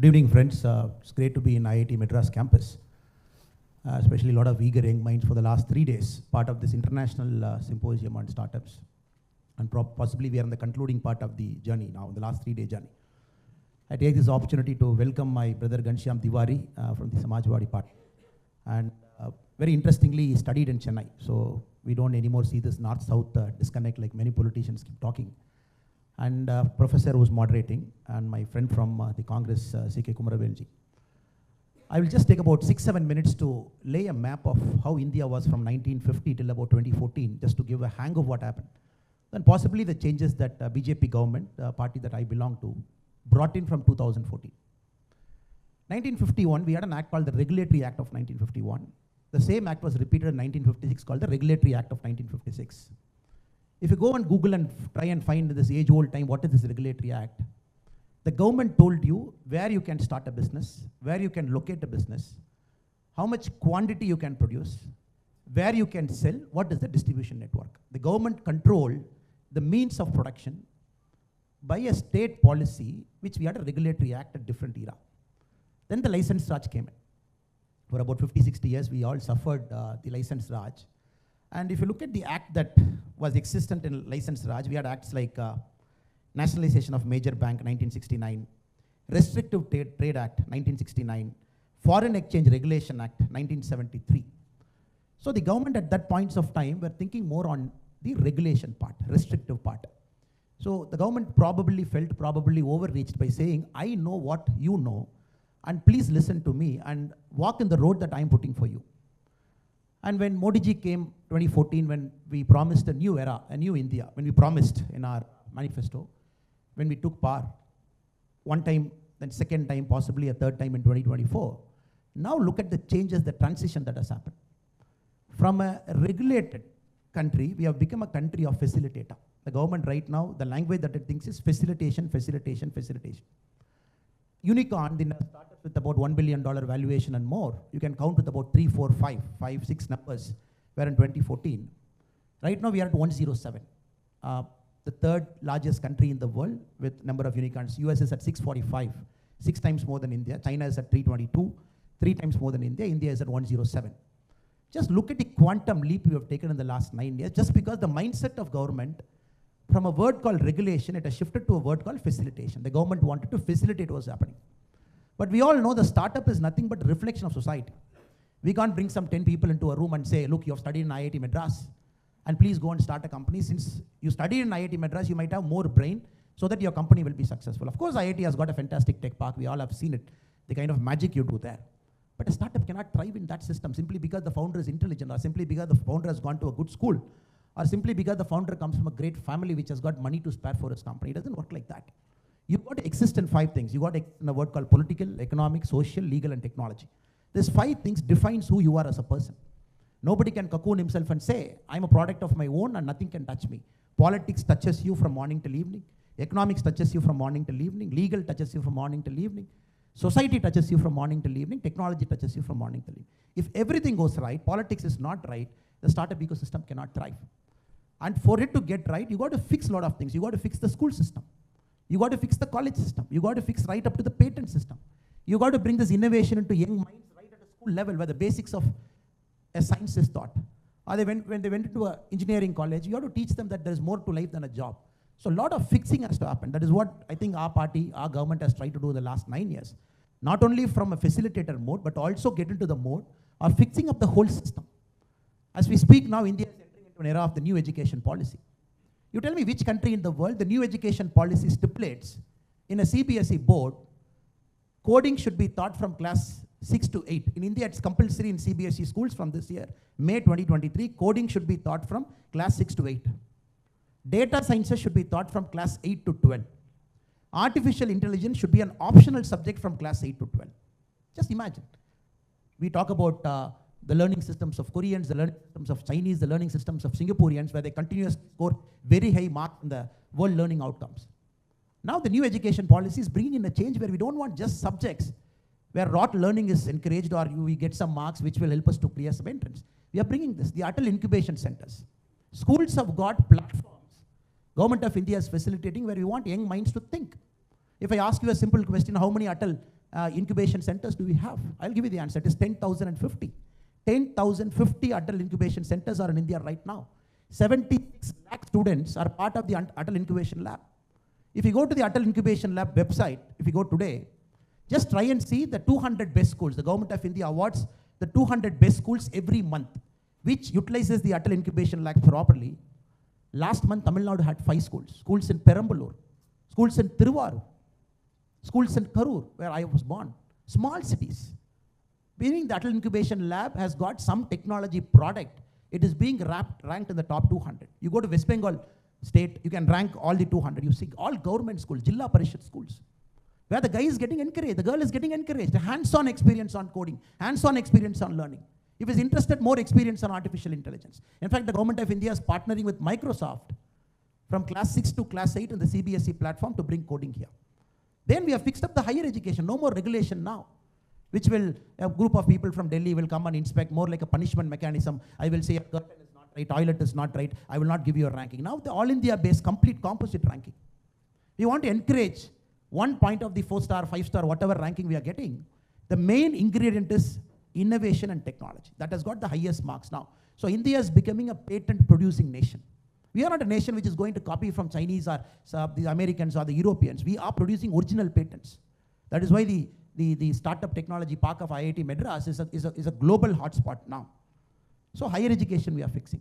Good evening, friends. It's great to be in IIT Madras campus, especially a lot of eager young minds for the last 3 days, part of this international symposium on startups. And possibly we are in the concluding part of the journey now, the last 3-day journey. I take this opportunity to welcome my brother Ghanshyam Tiwari from the Samajwadi Party. And very interestingly, he studied in Chennai. So we don't anymore see this north-south disconnect like many politicians keep talking. And professor who's moderating, and my friend from the Congress, C.K. Kumaravelji. I will just take about 6-7 minutes to lay a map of how India was from 1950 till about 2014, just to give a hang of what happened. Then possibly the changes that BJP government, the party that I belong to, brought in from 2014. 1951, we had an act called the Regulatory Act of 1951. The same act was repeated in 1956 called the Regulatory Act of 1956. If you go on Google and try and find this age-old time, what is this Regulatory Act? The government told you where you can start a business, where you can locate a business, how much quantity you can produce, where you can sell, what is the distribution network. The government controlled the means of production by a state policy, which we had a Regulatory Act at different era. Then the license Raj came in. For about 50-60 years, we all suffered the license Raj. And if you look at the act that was existent in license Raj, we had acts like Nationalization of Major Bank 1969, Restrictive Trade Act 1969, Foreign Exchange Regulation Act 1973. So the government at that points of time were thinking more on the regulation part, restrictive part. So the government probably felt overreached by saying, I know what you know, and please listen to me and walk in the road that I'm putting for you. And when Modi ji came 2014, when we promised a new era, a new India, when we promised in our manifesto, when we took power, one time, then second time, possibly a third time in 2024, now look at the changes, the transition that has happened. From a regulated country, we have become a country of facilitator. The government right now, the language that it thinks is facilitation, facilitation, facilitation. Unicorn, the startups with about $1 billion valuation and more, you can count with about 3, 4, 5, 6 numbers, where in 2014. Right now we are at 107. The third largest country in the world with number of unicorns. US is at 645, 6 times more than India. China is at 322, 3 times more than India. India is at 107. Just look at the quantum leap we have taken in the last 9 years, just because the mindset of government, from a word called regulation, it has shifted to a word called facilitation. The government wanted to facilitate what was happening. But we all know the startup is nothing but a reflection of society. We can't bring some 10 people into a room and say, look, you have studied in IIT Madras, and please go and start a company. Since you studied in IIT Madras, you might have more brain so that your company will be successful. Of course, IIT has got a fantastic tech park. We all have seen it, the kind of magic you do there. But a startup cannot thrive in that system simply because the founder is intelligent, or simply because the founder has gone to a good school, or simply because the founder comes from a great family which has got money to spare for his company. It doesn't work like that. You've got to exist in 5 things. You've got to exist in a word called political, economic, social, legal, and technology. These 5 things defines who you are as a person. Nobody can cocoon himself and say, I'm a product of my own and nothing can touch me. Politics touches you from morning till evening. Economics touches you from morning till evening. Legal touches you from morning till evening. Society touches you from morning till evening. Technology touches you from morning till evening. If everything goes right, politics is not right, the startup ecosystem cannot thrive. And for it to get right, you got to fix a lot of things. You got to fix the school system. You got to fix the college system. You got to fix right up to the patent system. You got to bring this innovation into young minds right at a school level where the basics of a science is taught. Or when they went into an engineering college, you have to teach them that there is more to life than a job. So a lot of fixing has to happen. That is what I think our party, our government has tried to do the last 9 years. Not only from a facilitator mode, but also get into the mode of fixing up the whole system. As we speak now, India is entering into an era of the new education policy. You tell me which country in the world the new education policy stipulates in a CBSE board, coding should be taught from class 6 to 8. In India, it's compulsory in CBSE schools from this year, May 2023, coding should be taught from class 6 to 8. Data sciences should be taught from class 8 to 12. Artificial intelligence should be an optional subject from class 8 to 12. Just imagine. We talk about the learning systems of Koreans, the learning systems of Chinese, the learning systems of Singaporeans, where they continuously score very high marks in the world learning outcomes. Now the new education policy is bringing in a change where we don't want just subjects where rote learning is encouraged or we get some marks which will help us to clear some entrance. We are bringing this, the Atal incubation centers. Schools have got platforms. Government of India is facilitating where we want young minds to think. If I ask you a simple question, how many Atal incubation centers do we have? I'll give you the answer. It is 10,050. 10,050 adult incubation centers are in India right now. 76 lakh students are part of the adult incubation lab. If you go to the adult incubation lab website, if you go today, just try and see the 200 best schools. The Government of India awards the 200 best schools every month, which utilizes the adult incubation lab properly. Last month, Tamil Nadu had 5 schools. Schools in Perambalur, schools in Tiruvarur, schools in Karur, where I was born. Small cities. Meaning the adult incubation lab has got some technology product. It is being ranked in the top 200. You go to West Bengal state, you can rank all the 200. You see all government schools, Jilla Parishad schools, where the guy is getting encouraged, the girl is getting encouraged, hands-on experience on coding, hands-on experience on learning. If he's interested, more experience on artificial intelligence. In fact, the Government of India is partnering with Microsoft from class 6 to class 8 in the CBSE platform to bring coding here. Then we have fixed up the higher education, no more regulation now, which will, a group of people from Delhi will come and inspect, more like a punishment mechanism. I will say a curtain is not right, toilet is not right, I will not give you a ranking. Now the all India based complete composite ranking. We want to encourage 1 point of the 4-star, 5-star, whatever ranking we are getting. The main ingredient is innovation and technology. That has got the highest marks now. So India is becoming a patent producing nation. We are not a nation which is going to copy from Chinese or the Americans or the Europeans. We are producing original patents. That is why the startup technology park of IIT Madras is a global hotspot now. So higher education we are fixing.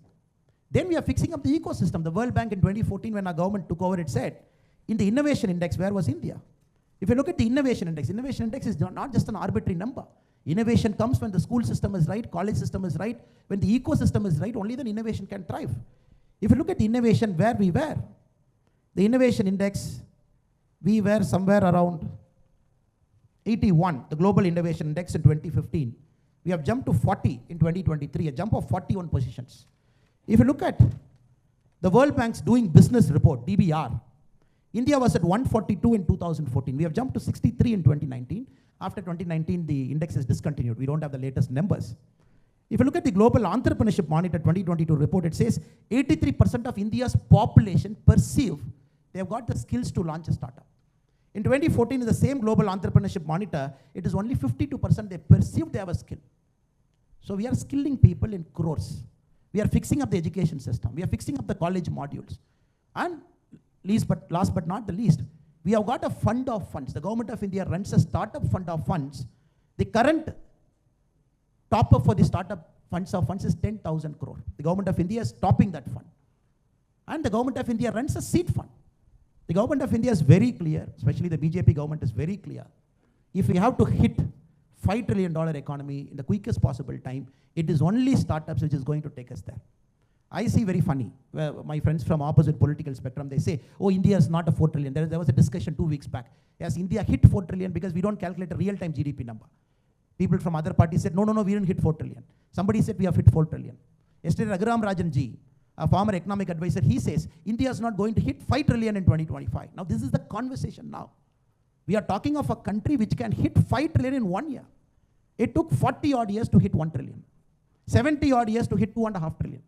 Then we are fixing up the ecosystem. The World Bank in 2014, when our government took over, it said, in the innovation index, where was India? If you look at the innovation index is not just an arbitrary number. Innovation comes when the school system is right, college system is right. When the ecosystem is right, only then innovation can thrive. If you look at the innovation where we were, the innovation index, we were somewhere around 81, the global innovation index in 2015. We have jumped to 40 in 2023, a jump of 41 positions. If you look at the World Bank's Doing Business report, DBR, India was at 142 in 2014. We have jumped to 63 in 2019. After 2019, the index is discontinued. We don't have the latest numbers. If you look at the Global Entrepreneurship Monitor 2022 report, it says 83% of India's population perceive they have got the skills to launch a startup. In 2014, in the same Global Entrepreneurship Monitor, it is only 52% they perceive they have a skill. So we are skilling people in crores. We are fixing up the education system. We are fixing up the college modules. And last but not the least, we have got a fund of funds. The Government of India runs a startup fund of funds. The current top-up for the startup funds of funds is 10,000 crore. The Government of India is topping that fund. And the Government of India runs a seed fund. The Government of India is very clear, especially the BJP government is very clear. If we have to hit $5 trillion economy in the quickest possible time, it is only startups which is going to take us there. I see very funny, my friends from opposite political spectrum, they say, oh, India is not a 4 trillion. There was a discussion 2 weeks back. Yes, India hit 4 trillion because we don't calculate a real-time GDP number. People from other parties said, no, we didn't hit 4 trillion. Somebody said we have hit 4 trillion. Yesterday, Raghuram Rajan ji, a former economic advisor, he says, India is not going to hit 5 trillion in 2025. Now, this is the conversation now. We are talking of a country which can hit 5 trillion in 1 year. It took 40 odd years to hit 1 trillion. 70 odd years to hit 2.5 trillion.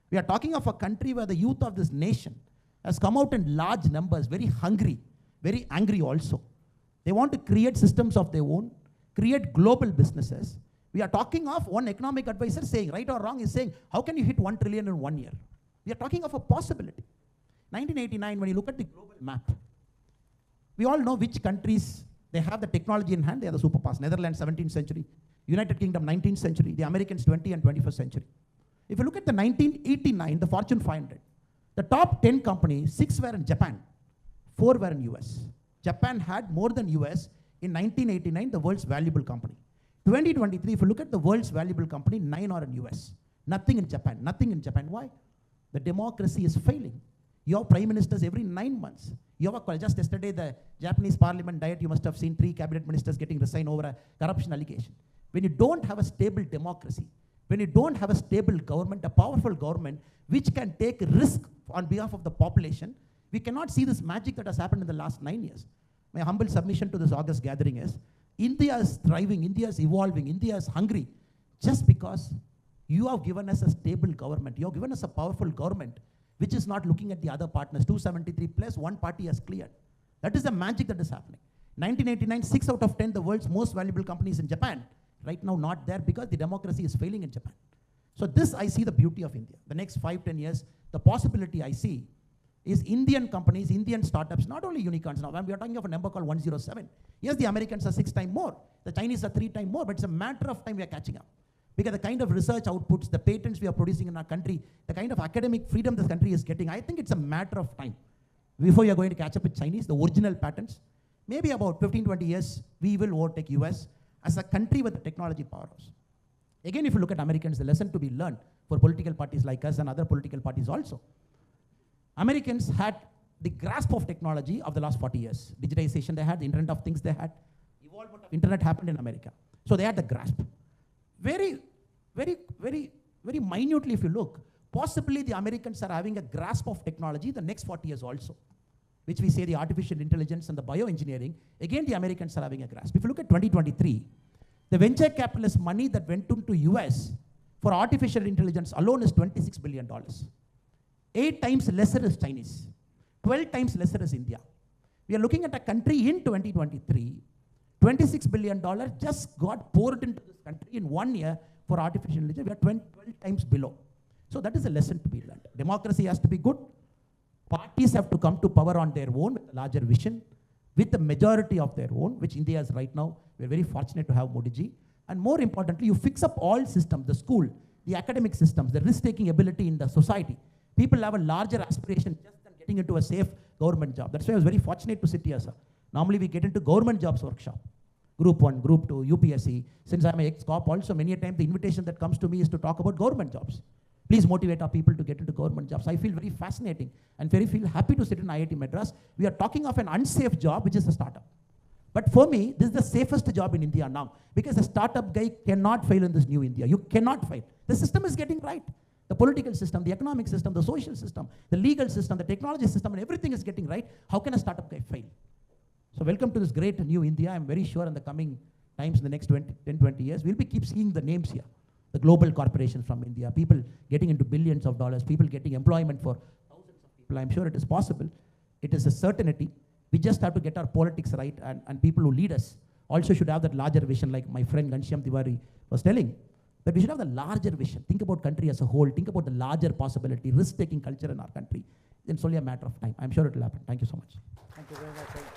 We are talking of a country where the youth of this nation has come out in large numbers, very hungry, very angry also. They want to create systems of their own, create global businesses. We are talking of one economic advisor saying, right or wrong, is saying, how can you hit 1 trillion in 1 year? We are talking of a possibility. 1989, when you look at the global map, we all know which countries, they have the technology in hand, they are the superpowers. Netherlands, 17th century, United Kingdom, 19th century, the Americans, 20th and 21st century. If you look at the 1989, the Fortune 500, the top 10 companies, 6 were in Japan, 4 were in US. Japan had more than US in 1989, the world's valuable company. 2023, if you look at the world's valuable company, 9 are in US. Nothing in Japan, nothing in Japan. Why? The democracy is failing. You have prime ministers every 9 months. You have just yesterday, the Japanese parliament diet, you must have seen 3 cabinet ministers getting resigned over a corruption allegation. When you don't have a stable democracy, when you don't have a stable government, a powerful government, which can take risk on behalf of the population, we cannot see this magic that has happened in the last 9 years. My humble submission to this August gathering is, India is thriving, India is evolving, India is hungry, just because you have given us a stable government. You have given us a powerful government, which is not looking at the other partners. 273 plus, one party has cleared. That is the magic that is happening. 1989, 6 out of 10, the world's most valuable companies in Japan. Right now, not there because the democracy is failing in Japan. So this, I see the beauty of India. The next 5-10 years, the possibility I see is Indian companies, Indian startups, not only unicorns now. We are talking of a number called 107. Yes, the Americans are 6 times more. The Chinese are 3 times more, but it's a matter of time we are catching up. Because the kind of research outputs, the patents we are producing in our country, the kind of academic freedom this country is getting, I think it's a matter of time. Before you are going to catch up with Chinese, the original patents, maybe about 15-20 years, we will overtake US as a country with a technology powerhouse. Again, if you look at Americans, the lesson to be learned for political parties like us and other political parties also. Americans had the grasp of technology of the last 40 years. Digitization they had, the Internet of Things they had, evolvement of Internet happened in America. So they had the grasp. Very minutely if you look, possibly the Americans are having a grasp of technology the next 40 years also, which we say the artificial intelligence and the bioengineering, again the Americans are having a grasp. If you look at 2023, the venture capitalist money that went into US for artificial intelligence alone is $26 billion. 8 times lesser is Chinese, 12 times lesser is India. We are looking at a country in 2023, $26 billion just got poured into this country in 1 year for artificial intelligence. We are 12 times below. So that is a lesson to be learned. Democracy has to be good. Parties have to come to power on their own with a larger vision, with the majority of their own, which India is right now. We are very fortunate to have Modi ji. And more importantly, you fix up all systems, the school, the academic systems, the risk-taking ability in the society. People have a larger aspiration just than getting into a safe government job. That's why I was very fortunate to sit here, sir. Normally we get into government jobs workshop. Group 1, Group 2, UPSC. Since I'm an ex-cop also, many a time the invitation that comes to me is to talk about government jobs. Please motivate our people to get into government jobs. I feel very fascinating and feel happy to sit in IIT Madras. We are talking of an unsafe job, which is a startup. But for me, this is the safest job in India now, because a startup guy cannot fail in this new India. You cannot fail. The system is getting right. The political system, the economic system, the social system, the legal system, the technology system, and everything is getting right. How can a startup guy fail? So welcome to this great new India. I'm very sure in the coming times, in the next 10-20 years, we'll keep seeing the names here. The global corporations from India, people getting into billions of dollars, people getting employment for thousands of people. I'm sure it is possible. It is a certainty. We just have to get our politics right, and people who lead us also should have that larger vision, like my friend Ghanshyam Tiwari was telling, that we should have the larger vision. Think about country as a whole. Think about the larger possibility, risk-taking culture in our country. It's only a matter of time. I'm sure it will happen. Thank you so much. Thank you very much.